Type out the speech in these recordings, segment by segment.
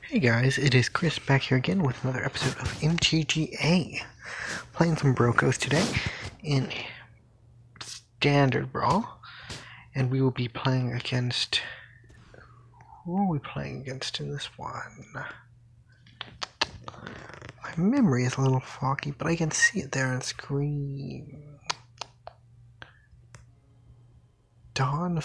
Hey guys, it is Chris back here again with another episode of MTGA. Playing some brokkos today in Standard Brawl, and we will be playing against... Who are we playing against in this one? My memory is a little foggy, but I can see it there on screen. Dawn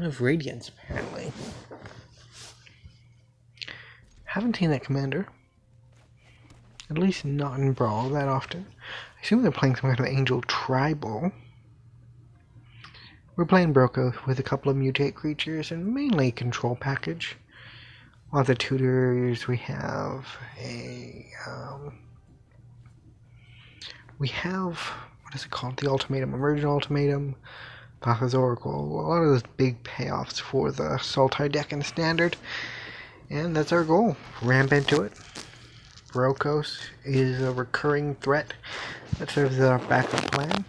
of Radiance, apparently. Haven't seen that commander. At least not in Brawl that often. I assume they're playing some kind of Angel Tribal. We're playing brokkos with a couple of mutate creatures and mainly a control package. Lots of tutors. We have what is it called? The Ultimatum, Emergent Ultimatum, Baja's Oracle. A lot of those big payoffs for the Sultai deck in Standard. And that's our goal. Ramp into it. brokkos is a recurring threat that serves as our backup plan.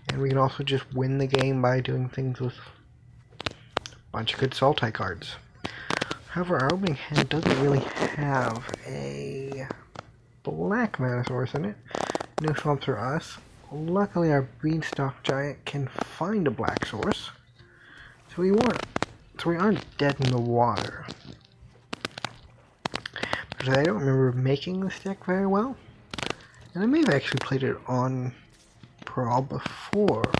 And we can also just win the game by doing things with a bunch of good Sultai cards. However, our opening hand doesn't really have a black mana source in it. No swamps for us. Luckily, our Beanstalk Giant can find a black source. So we aren't dead in the water. Because I don't remember making this deck very well. And I may have actually played it on Brawl before.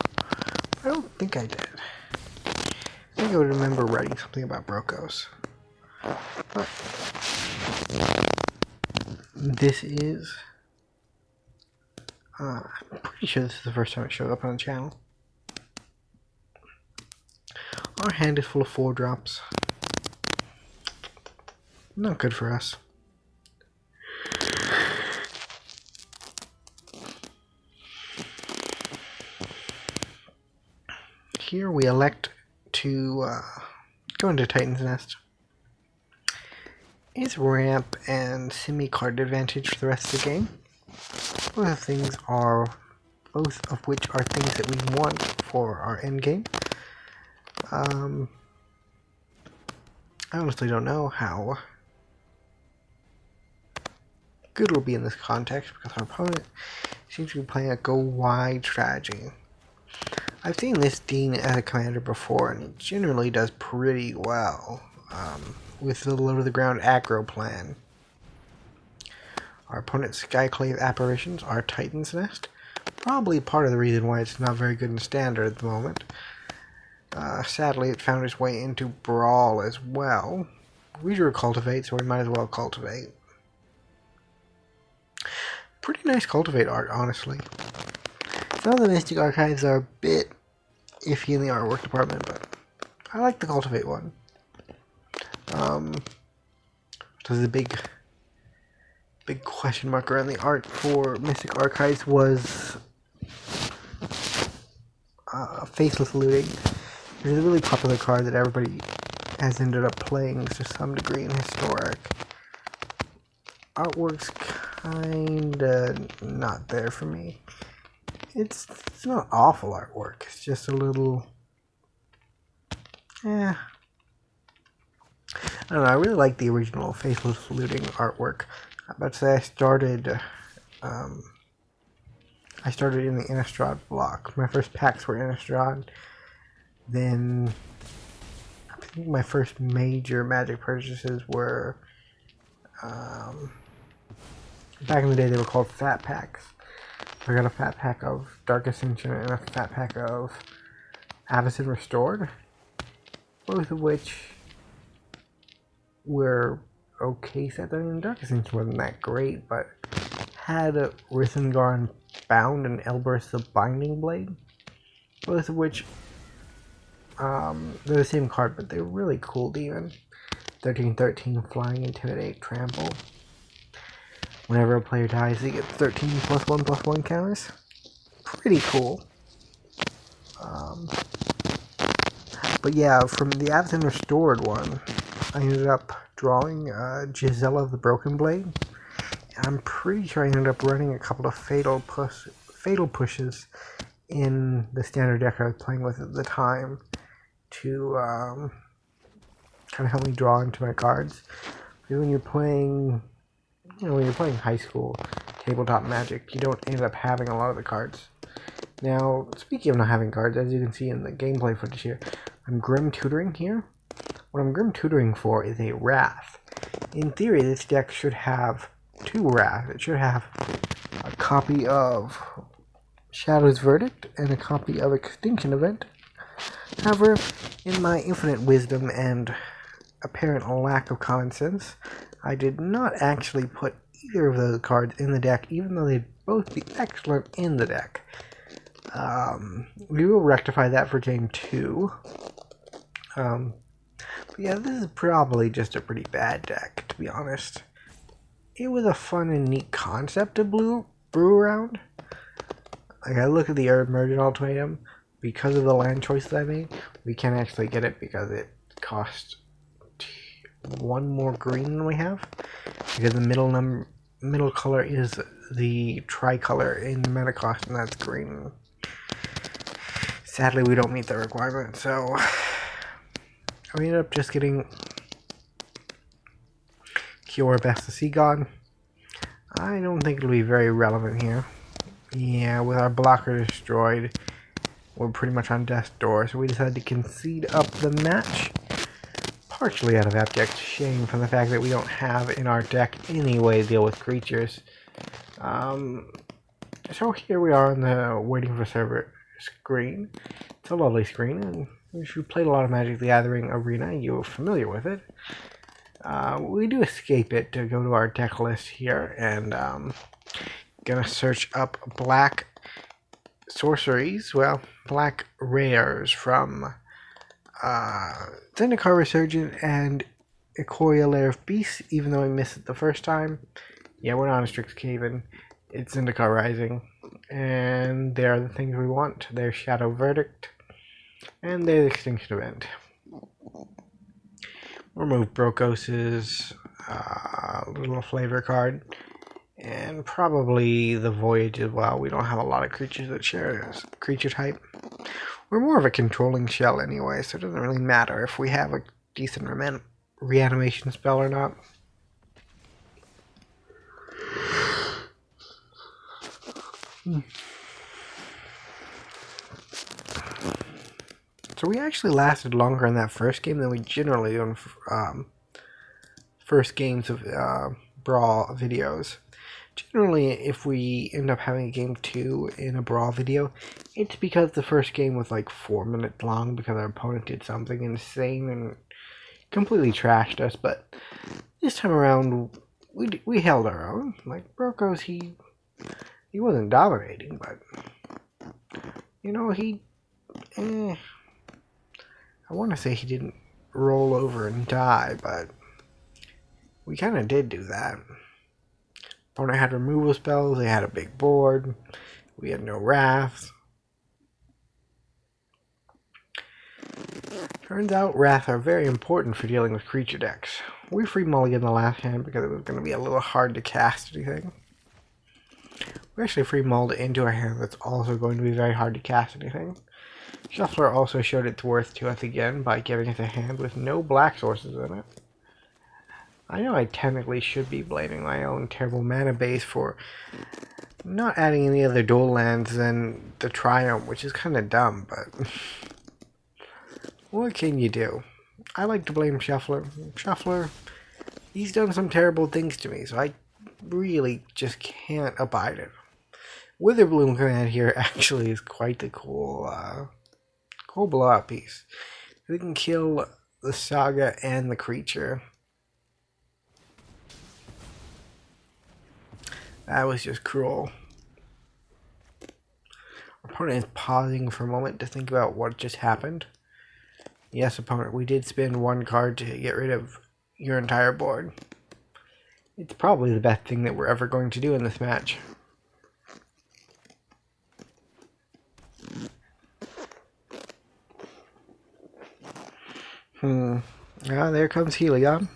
I don't think I did. I think I would remember writing something about brokkos. But this is... I'm pretty sure this is the first time it showed up on the channel. Our hand is full of 4-drops. Not good for us. Here we elect to go into Titan's Nest. It's ramp and semi-card advantage for the rest of the game. Both of which are things that we want for our end game. I honestly don't know how good we'll be in this context because our opponent seems to be playing a go wide strategy. I've seen this Dean as a commander before, and it generally does pretty well with the low-to-the-ground aggro plan. Our opponent's Skyclave Apparitions are Titan's Nest. Probably part of the reason why it's not very good in Standard at the moment. Sadly, it found its way into Brawl as well. We drew Cultivate, so we might as well Cultivate. Pretty nice Cultivate art, honestly. Some of the Mystic Archives are a bit iffy in the artwork department, but I like the Cultivate one. So the big question mark around the art for Mystic Archives was Faceless Looting. It's a really popular card that everybody has ended up playing to some degree in Historic. Artwork's kinda not there for me. It's not awful artwork, it's just a little... I don't know, I really like the original Faceless Looting artwork. I'm about to say I started in the Innistrad block. My first packs were Innistrad. Then I think my first major Magic purchases were back in the day they were called Fat Packs. I got a Fat Pack of Dark Ascension and a Fat Pack of Avacyn Restored, both of which were okay sets. I mean, Dark Ascension wasn't that great, but had Rithengard Bound and Elbereth the Binding Blade, both of which they're the same card, but they're really cool demon. 13/13 Flying, Intimidate, Trample. Whenever a player dies, they get 13+1/+1 counters. Pretty cool. But yeah, from the Avacyn Restored one, I ended up drawing Gisela the Broken Blade. And I'm pretty sure I ended up running a couple of fatal pushes in the standard deck I was playing with at the time to kind of help me draw into my cards. Because when you're playing, when you're playing high school tabletop Magic, you don't end up having a lot of the cards. Now, speaking of not having cards, as you can see in the gameplay footage here, I'm Grim Tutoring here. What I'm Grim Tutoring for is a Wrath. In theory, this deck should have 2 Wrath. It should have a copy of Shadow's Verdict and a copy of Extinction Event. However, in my infinite wisdom and apparent lack of common sense, I did not actually put either of those cards in the deck, even though they'd both be excellent in the deck. We will rectify that for game 2. But yeah, this is probably just a pretty bad deck, to be honest. It was a fun and neat concept to brew around. Like, I look at the Emergent Ultimatum, because of the land choices I made, we can't actually get it because it costs 1 more green than we have. Because the middle color is the tricolor in the mana cost, and that's green. Sadly, we don't meet the requirement, so we ended up just getting Cure Best of Sea God. I don't think it'll be very relevant here. Yeah, with our blocker destroyed, we're pretty much on death's door, so we decided to concede up the match. Partially out of abject shame from the fact that we don't have in our deck any way to deal with creatures. So here we are on the waiting for server screen. It's a lovely screen, and if you played a lot of Magic the Gathering Arena, you're familiar with it. We do escape it to go to our deck list here, and gonna search up black sorceries, well, black rares from Zendikar Resurgent and Ikoria Lair of Beasts, even though I missed it the first time. Yeah, we're not on Strixhaven. It's Zendikar Rising. And they're the things we want. There's Shadow Verdict. And there's Extinction Event. Remove brokkos' little flavor card. And probably the Voyage as well. We don't have a lot of creatures that share this creature type. We're more of a controlling shell anyway, so it doesn't really matter if we have a decent reanimation spell or not. So we actually lasted longer in that first game than we generally do in first games of Brawl videos. Generally, if we end up having a game 2 in a Brawl video, it's because the first game was like 4 minutes long because our opponent did something insane and completely trashed us. But this time around, we held our own. Like, brokkos, he wasn't dominating, but I want to say he didn't roll over and die, but we kind of did do that. Opponent had removal spells, they had a big board, we had no wraths. Turns out wraths are very important for dealing with creature decks. We free mulliganed the last hand because it was going to be a little hard to cast anything. We actually free mulled into a hand that's also going to be very hard to cast anything. Shuffler also showed its worth to us again by giving us a hand with no black sources in it. I know I technically should be blaming my own terrible mana base for not adding any other dual lands than the Triumph, which is kind of dumb, but what can you do? I like to blame Shuffler. Shuffler, he's done some terrible things to me, so I really just can't abide it. Witherbloom command here actually is quite the cool blowout piece. We can kill the Saga and the creature. That was just cruel. Our opponent is pausing for a moment to think about what just happened. Yes, opponent, we did spend 1 card to get rid of your entire board. It's probably the best thing that we're ever going to do in this match. There comes Helion.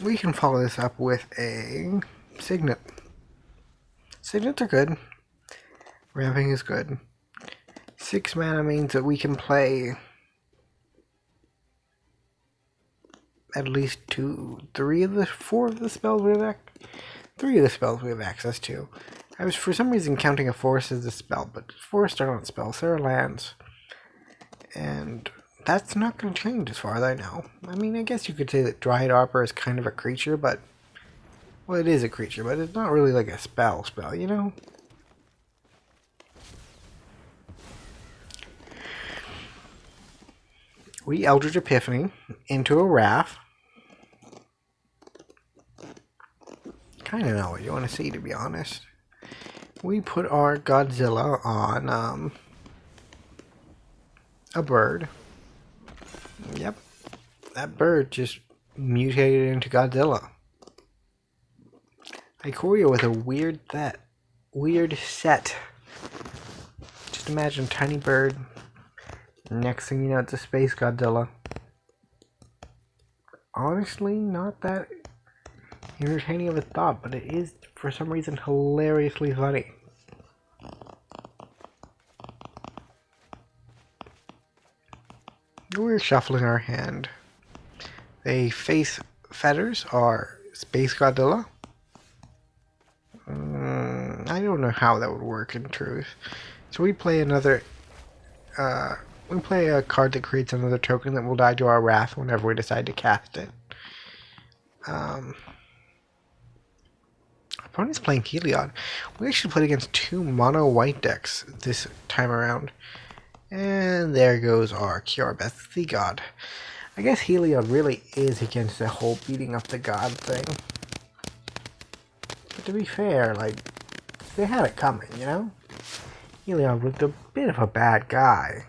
We can follow this up with a Signet. Signets are good. Ramping is good. 6 mana means that we can play at least 3 of the 4 of the spells we have 3 of the spells we have access to. I was for some reason counting a forest as a spell, but forests are not spells, they're lands. And that's not going to change as far as I know. I mean, I guess you could say that Dryad Arbor is kind of a creature, but... Well, it is a creature, but it's not really like a spell, you know? We Eldritch Epiphany into a Wrath. Kind of know what you want to see, to be honest. We put our Godzilla on a bird. Yep. That bird just mutated into Godzilla. Ikoria with a weird set. Just imagine tiny bird. Next thing you know, it's a space Godzilla. Honestly, not that entertaining of a thought, but it is, for some reason, hilariously funny. We're shuffling our hand. The face feathers are Space Godzilla. I don't know how that would work in truth. So we play another... we play a card that creates another token that will die to our Wrath whenever we decide to cast it. Opponent's playing Heliod. We actually played against 2 mono white decks this time around. And there goes our Kiarbeth the God. I guess Heliod really is against the whole beating up the God thing. But to be fair, like, they had it coming, you know? Heliod was a bit of a bad guy.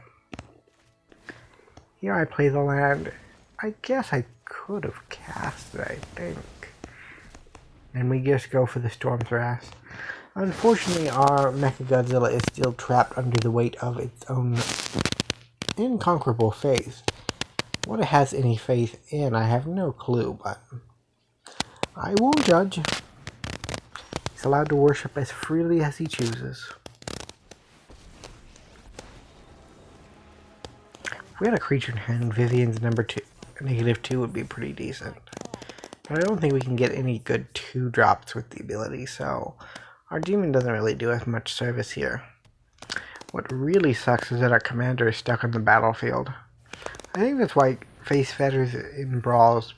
Here I play the land. I guess I could have cast it, I think. And we just go for the Storm's Wrath. Unfortunately, our Mechagodzilla is still trapped under the weight of its own inconquerable faith. What it has any faith in, I have no clue, but I won't judge. He's allowed to worship as freely as he chooses. If we had a creature in hand, Vivian's -2 would be pretty decent. But I don't think we can get any good 2-drops with the ability, so our demon doesn't really do us much service here. What really sucks is that our commander is stuck on the battlefield. I think that's why Face Fetters in Brawl is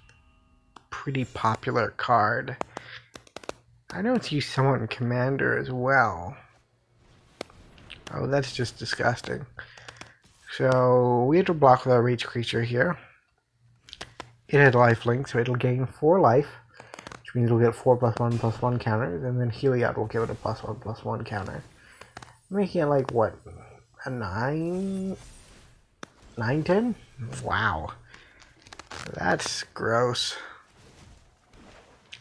a pretty popular card. I know it's used somewhat in Commander as well. Oh, that's just disgusting. So we have to block with our reach creature here. It had lifelink, so it'll gain 4 life, which means it'll get 4+1/+1 counters, and then Heliod will give it a +1/+1 counter. Making it like, what, a 9/10? Wow. That's gross.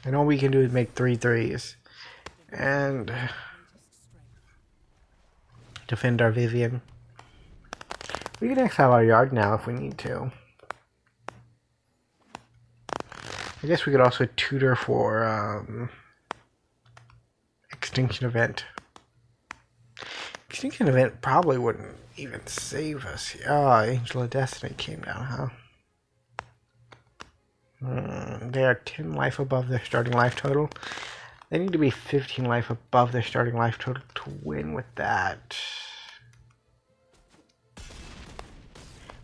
And all we can do is make 3 3s. And defend our Vivian. We can exile our yard now if we need to. I guess we could also tutor for Extinction Event. Extinction Event probably wouldn't even save us. Oh, Angel of Destiny came down, huh? They are 10 life above their starting life total. They need to be 15 life above their starting life total to win with that.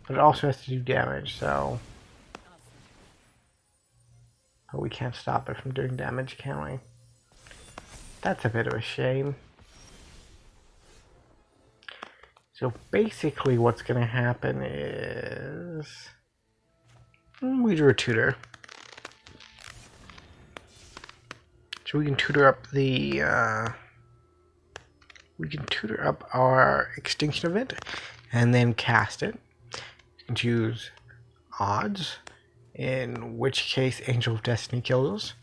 But it also has to do damage, so... But we can't stop it from doing damage, can we? That's a bit of a shame. So basically what's going to happen is... we drew a tutor. So we can tutor up the... we can tutor up our Extinction Event and then cast it. You can choose odds, in which case Angel of Destiny kills us,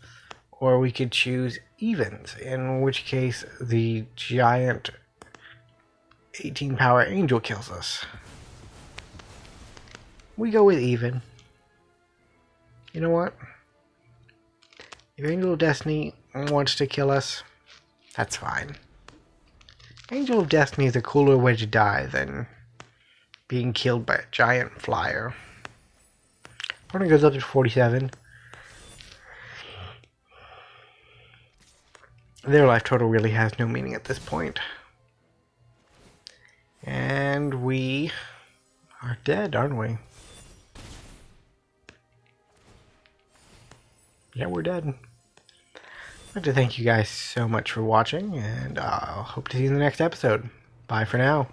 or we could choose evens, in which case the giant 18 power angel kills us. We go with even. You know what? If Angel of Destiny wants to kill us, that's fine. Angel of Destiny is a cooler way to die than being killed by a giant flyer. Opponent goes up to 47. Their life total really has no meaning at this point. And we are dead, aren't we? Yeah, we're dead. I'd like to thank you guys so much for watching, and I'll hope to see you in the next episode. Bye for now.